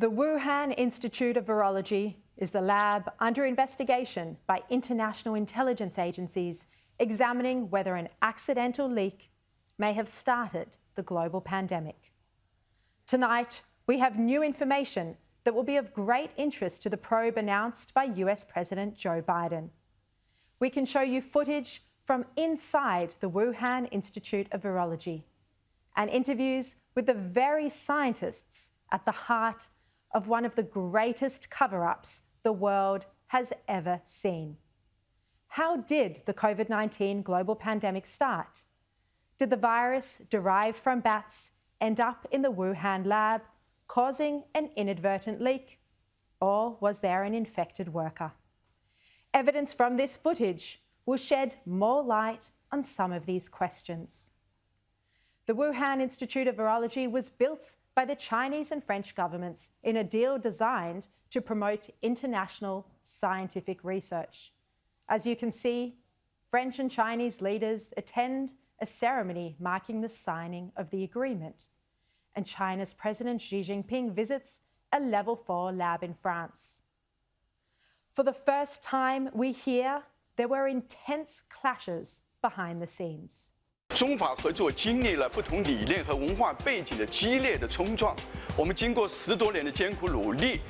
The Wuhan Institute of Virology is the lab under investigation by international intelligence agencies examining whether an accidental leak may have started the global pandemic. Tonight, we have new information that will be of great interest to the probe announced by US President Joe Biden. We can show you footage from inside the Wuhan Institute of Virology and interviews with the very scientists at the heart of one of the greatest cover-ups the world has ever seen. How did the COVID-19 global pandemic start? Did the virus derived from bats end up in the Wuhan lab, causing an inadvertent leak? Or was there an infected worker? Evidence from this footage will shed more light on some of these questions. The Wuhan Institute of Virology was built by the Chinese and French governments in a deal designed to promote international scientific research. As you can see, French and Chinese leaders attend a ceremony marking the signing of the agreement, and China's President Xi Jinping visits a Level 4 lab in France. For the first time, we hear there were intense clashes behind the scenes. 中法合作经历了不同理念和文化背景的激烈的冲撞，我们经过10多年的艰苦努力，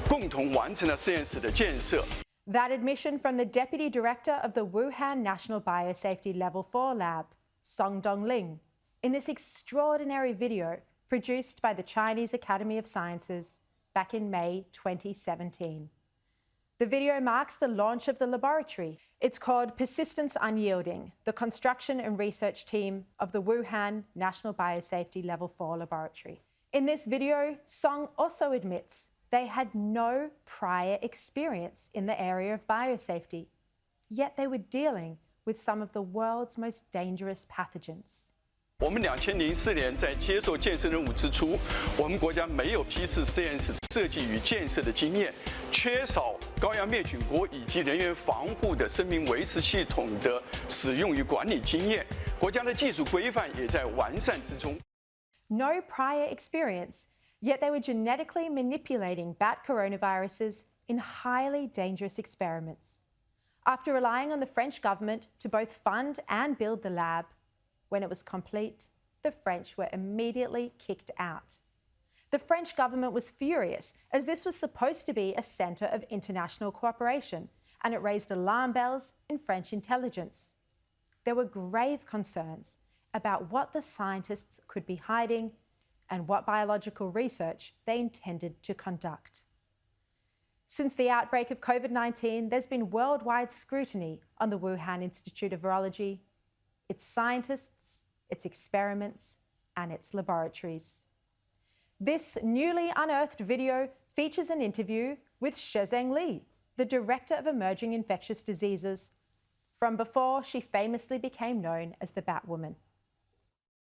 共同完成了实验室的建设。 That admission from the Deputy Director of the Wuhan National Biosafety Level 4 Lab, Song Dongling, in this extraordinary video produced by the Chinese Academy of Sciences back in May 2017. The video marks the launch of the laboratory. It's called Persistence Unyielding, the construction and research team of the Wuhan National Biosafety Level 4 Laboratory. In this video, Song also admits they had no prior experience in the area of biosafety, yet they were dealing with some of the world's most dangerous pathogens. 我们2004年在接受建设任务之初，我们国家没有批次实验室设计与建设的经验，缺少高压灭菌锅以及人员防护的生命维持系统的使用与管理经验，国家的技术规范也在完善之中。No prior experience, yet they were genetically manipulating bat coronaviruses in highly dangerous experiments. After relying on the French government to both fund and build the lab, when it was complete, the French were immediately kicked out. The French government was furious, as this was supposed to be a centre of international cooperation, and it raised alarm bells in French intelligence. There were grave concerns about what the scientists could be hiding and what biological research they intended to conduct. Since the outbreak of COVID-19, there's been worldwide scrutiny on the Wuhan Institute of Virology, its scientists, its experiments, and its laboratories. This newly unearthed video features an interview with Shezheng Li, the Director of Emerging Infectious Diseases, from before she famously became known as the Batwoman.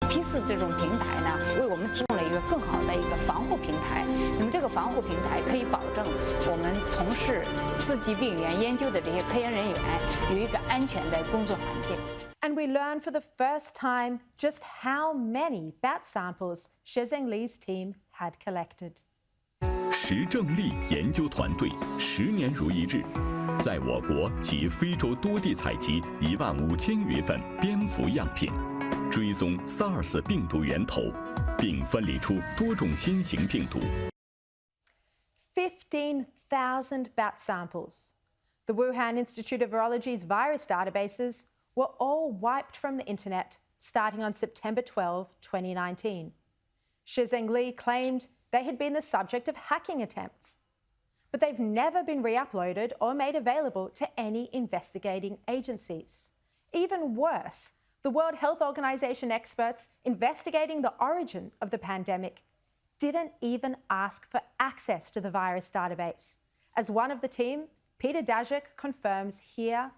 P4这种平台呢，为我们提供了一个更好的一个防护平台。那么这个防护平台可以保证我们从事4级病原研究的这些科研人员有一个安全的工作环境。 And we learn for the first time just how many bat samples Shezheng Li's team had collected. 石正丽研究团队10年如一日，在我国及非洲多地采集15000余份蝙蝠样品，追踪 SARS 病毒源头，并分离出多种新型病毒。15,000 bat samples. The Wuhan Institute of Virology's virus databases were all wiped from the internet starting on September 12, 2019. Shezheng Li claimed they had been the subject of hacking attempts, but they've never been re-uploaded or made available to any investigating agencies. Even worse, the World Health Organization experts investigating the origin of the pandemic didn't even ask for access to the virus database, as one of the team, Peter Daszak, confirms here,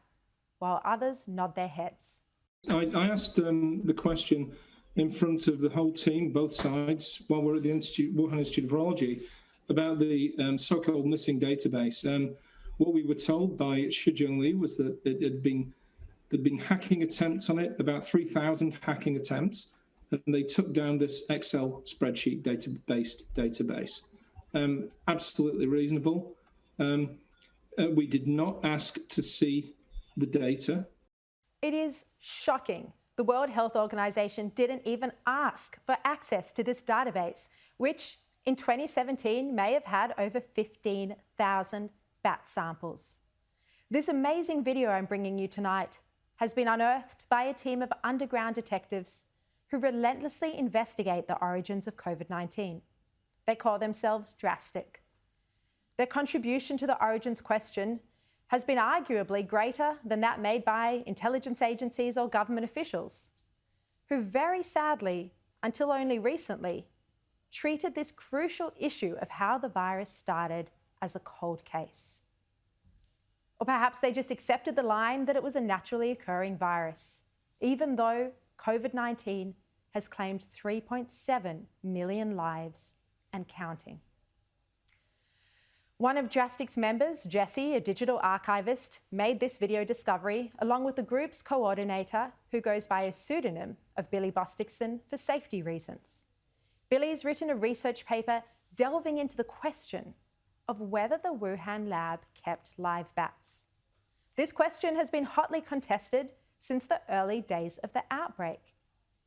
while others nod their heads. I asked the question in front of the whole team, both sides, while we're at the Wuhan Institute of Virology, about the so-called missing database. What we were told by Shezheng Li was that there'd been hacking attempts on it, about 3,000 hacking attempts, and they took down this Excel spreadsheet database. absolutely reasonable. We did not ask to see the data. It is shocking. The World Health Organization didn't even ask for access to this database, which in 2017 may have had over 15,000 bat samples. This amazing video I'm bringing you tonight has been unearthed by a team of underground detectives who relentlessly investigate the origins of COVID-19. They call themselves Drastic. Their contribution to the origins question has been arguably greater than that made by intelligence agencies or government officials, who very sadly, until only recently, treated this crucial issue of how the virus started as a cold case. Or perhaps they just accepted the line that it was a naturally occurring virus, even though COVID-19 has claimed 3.7 million lives and counting. One of Drastic's members, Jesse, a digital archivist, made this video discovery along with the group's coordinator, who goes by a pseudonym of Billy Bosticson for safety reasons. Billy's written a research paper delving into the question of whether the Wuhan lab kept live bats. This question has been hotly contested since the early days of the outbreak.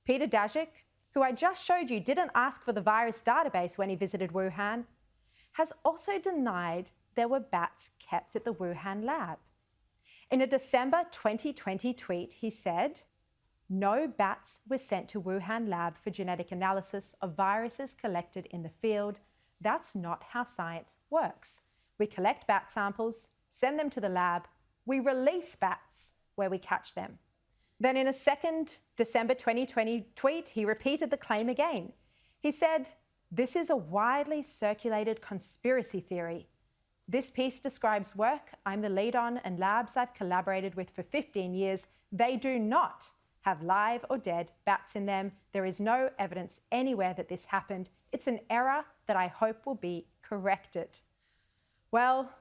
Peter Daszak, who I just showed you didn't ask for the virus database when he visited Wuhan, has also denied there were bats kept at the Wuhan lab. In a December 2020 tweet, he said, "No bats were sent to Wuhan lab for genetic analysis of viruses collected in the field. That's not how science works. We collect bat samples, send them to the lab, we release bats where we catch them." Then in a second December 2020 tweet, he repeated the claim again. He said, "This is a widely circulated conspiracy theory. This piece describes work I'm the lead on and labs I've collaborated with for 15 years. They do not have live or dead bats in them. There is no evidence anywhere that this happened. It's an error that I hope will be corrected." Well,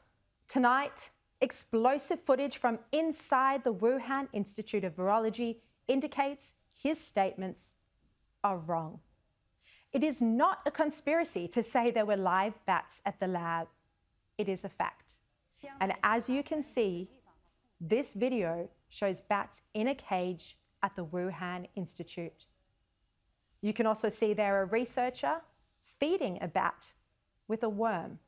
tonight, explosive footage from inside the Wuhan Institute of Virology indicates his statements are wrong. It is not a conspiracy to say there were live bats at the lab. It is a fact. And as you can see, this video shows bats in a cage at the Wuhan Institute. You can also see there a researcher feeding a bat with a worm.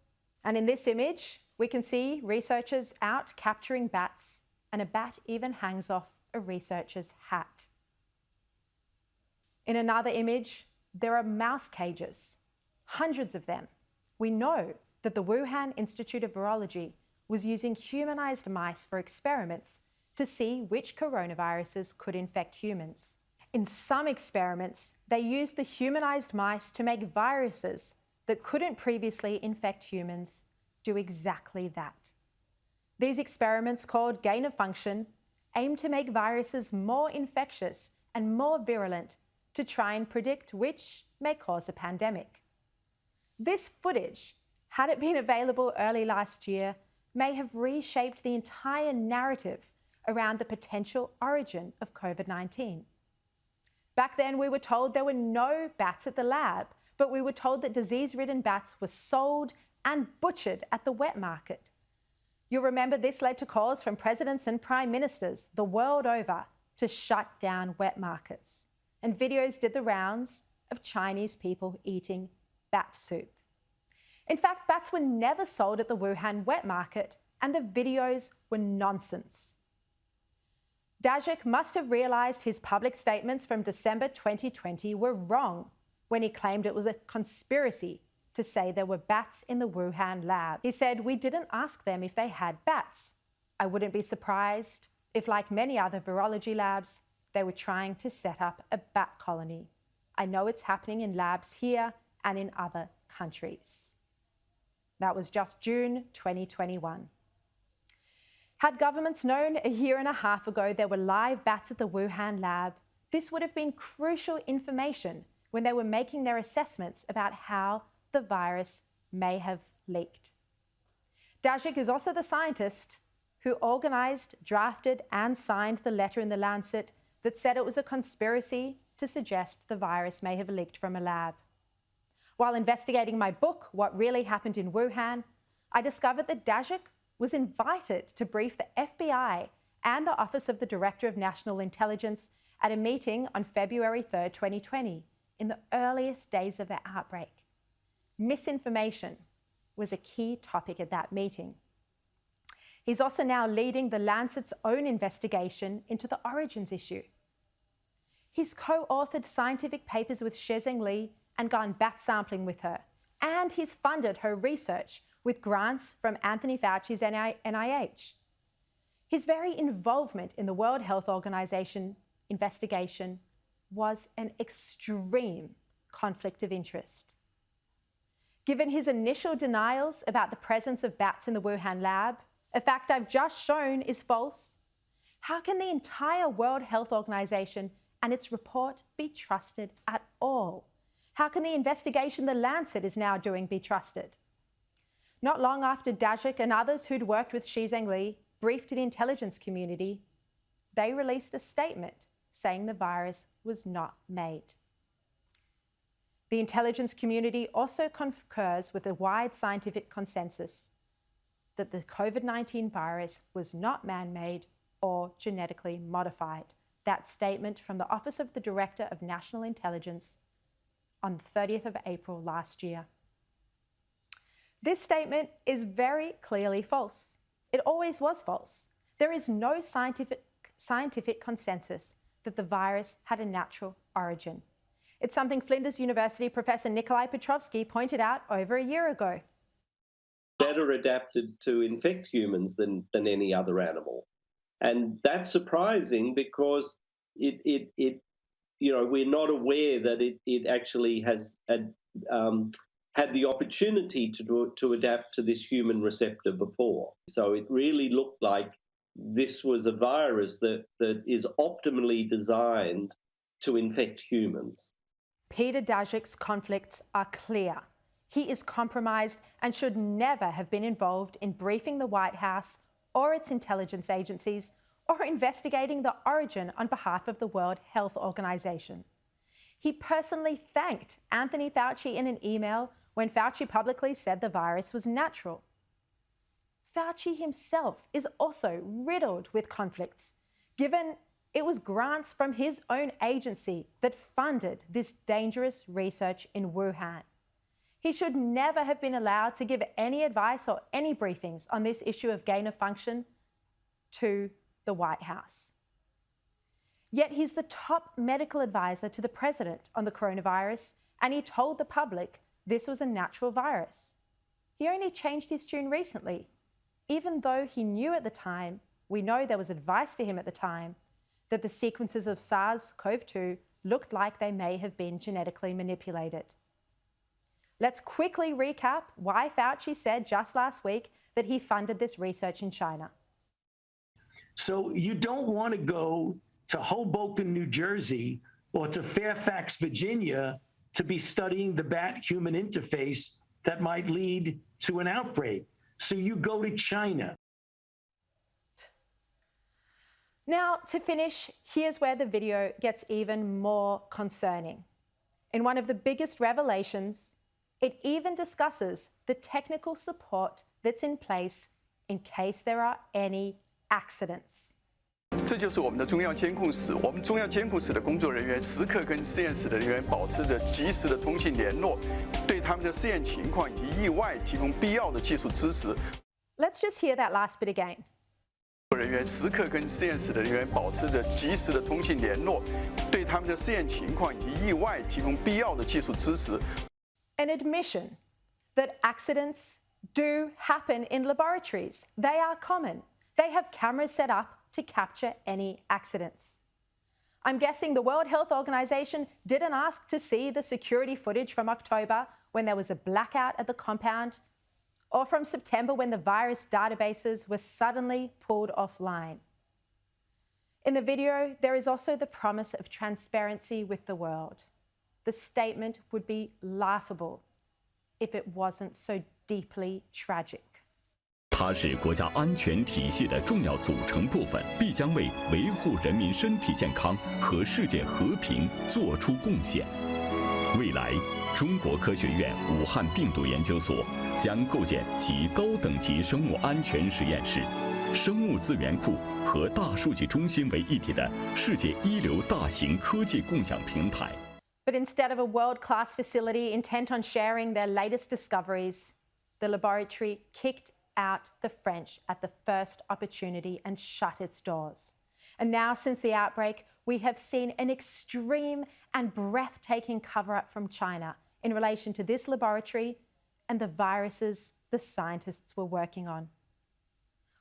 And in this image, we can see researchers out capturing bats, and a bat even hangs off a researcher's hat. In another image, there are mouse cages, hundreds of them. We know that the Wuhan Institute of Virology was using humanized mice for experiments to see which coronaviruses could infect humans. In some experiments, they used the humanized mice to make viruses that couldn't previously infect humans do exactly that. These experiments, called gain of function, aim to make viruses more infectious and more virulent to try and predict which may cause a pandemic. This footage, had it been available early last year, may have reshaped the entire narrative around the potential origin of COVID-19. Back then, we were told there were no bats at the lab, but we were told that disease-ridden bats were sold and butchered at the wet market. You'll remember this led to calls from presidents and prime ministers the world over to shut down wet markets. And videos did the rounds of Chinese people eating bat soup. In fact, bats were never sold at the Wuhan wet market, and the videos were nonsense. Daszak must have realized his public statements from December 2020 were wrong when he claimed it was a conspiracy to say there were bats in the Wuhan lab. He said, "We didn't ask them if they had bats. I wouldn't be surprised if, like many other virology labs, they were trying to set up a bat colony. I know it's happening in labs here and in other countries." That was just June 2021. Had governments known a year and a half ago there were live bats at the Wuhan lab, this would have been crucial information when they were making their assessments about how the virus may have leaked. Daszak is also the scientist who organized, drafted, and signed the letter in The Lancet that said it was a conspiracy to suggest the virus may have leaked from a lab. While investigating my book, What Really Happened in Wuhan, I discovered that Daszak was invited to brief the FBI and the Office of the Director of National Intelligence at a meeting on February 3, 2020, in the earliest days of the outbreak. Misinformation was a key topic at that meeting. He's also now leading the Lancet's own investigation into the origins issue. He's co-authored scientific papers with Shizheng Li and gone bat sampling with her, and he's funded her research with grants from Anthony Fauci's NIH. His very involvement in the World Health Organization investigation was an extreme conflict of interest. Given his initial denials about the presence of bats in the Wuhan lab, a fact I've just shown is false, how can the entire World Health Organization and its report be trusted at all? How can the investigation the Lancet is now doing be trusted? Not long after Daszak and others who'd worked with Shizheng Li briefed the intelligence community, they released a statement saying the virus was not made. The intelligence community also concurs with the wide scientific consensus that the COVID-19 virus was not man-made or genetically modified. That statement from the Office of the Director of National Intelligence on the 30th of April last year. This statement is very clearly false. It always was false. There is no scientific consensus that the virus had a natural origin. It's something Flinders University Professor Nikolai Petrovsky pointed out over a year ago. Better adapted to infect humans than any other animal. And that's surprising because we're not aware that it actually has had the opportunity to adapt to this human receptor before. So it really looked like this was a virus that is optimally designed to infect humans. Peter Daszak's conflicts are clear. He is compromised and should never have been involved in briefing the White House or its intelligence agencies or investigating the origin on behalf of the World Health Organization. He personally thanked Anthony Fauci in an email when Fauci publicly said the virus was natural. Fauci himself is also riddled with conflicts, given it was grants from his own agency that funded this dangerous research in Wuhan. He should never have been allowed to give any advice or any briefings on this issue of gain of function to the White House. Yet he's the top medical advisor to the president on the coronavirus, and he told the public this was a natural virus. He only changed his tune recently, even though he knew at the time, we know there was advice to him at the time, that the sequences of SARS-CoV-2 looked like they may have been genetically manipulated. Let's quickly recap why Fauci said just last week that he funded this research in China. So you don't want to go to Hoboken, New Jersey, or to Fairfax, Virginia, to be studying the bat-human interface that might lead to an outbreak. So you go to China. Now, to finish, here's where the video gets even more concerning. In one of the biggest revelations, it even discusses the technical support that's in place in case there are any accidents. 这就是我们的中央监控室。我们中央监控室的工作人员时刻跟实验室的人员保持着及时的通信联络，对他们的试验情况以及意外提供必要的技术支持。Let's just hear that last bit again. 人员时刻跟实验室的人员保持着及时的通信联络，对他们的试验情况以及意外提供必要的技术支持。An admission that accidents do happen in laboratories. They are common. They have cameras set up to capture any accidents. I'm guessing the World Health Organization didn't ask to see the security footage from October when there was a blackout at the compound, or from September when the virus databases were suddenly pulled offline. In the video, there is also the promise of transparency with the world. The statement would be laughable if it wasn't so deeply tragic. 它是国家安全体系的重要组成部分，必将为维护人民身体健康和世界和平做出贡献。未来，中国科学院武汉病毒研究所将构建集高等级生物安全实验室、生物资源库和大数据中心为一体的世界一流大型科技共享平台。But instead of a world-class facility intent on sharing their latest discoveries, the laboratory kicked out the French at the first opportunity and shut its doors. And now, since the outbreak, we have seen an extreme and breathtaking cover-up from China in relation to this laboratory and the viruses the scientists were working on.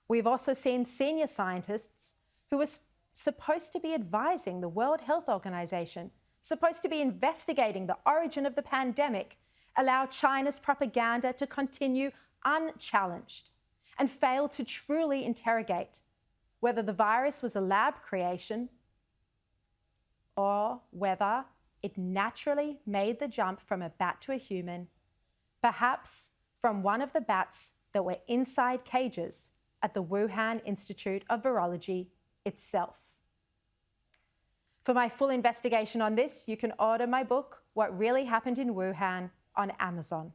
We've also seen senior scientists who were supposed to be advising the World Health Organization, supposed to be investigating the origin of the pandemic, allow China's propaganda to continue unchallenged and fail to truly interrogate whether the virus was a lab creation or whether it naturally made the jump from a bat to a human, perhaps from one of the bats that were inside cages at the Wuhan Institute of Virology itself. For my full investigation on this, you can order my book, What Really Happened in Wuhan, on Amazon.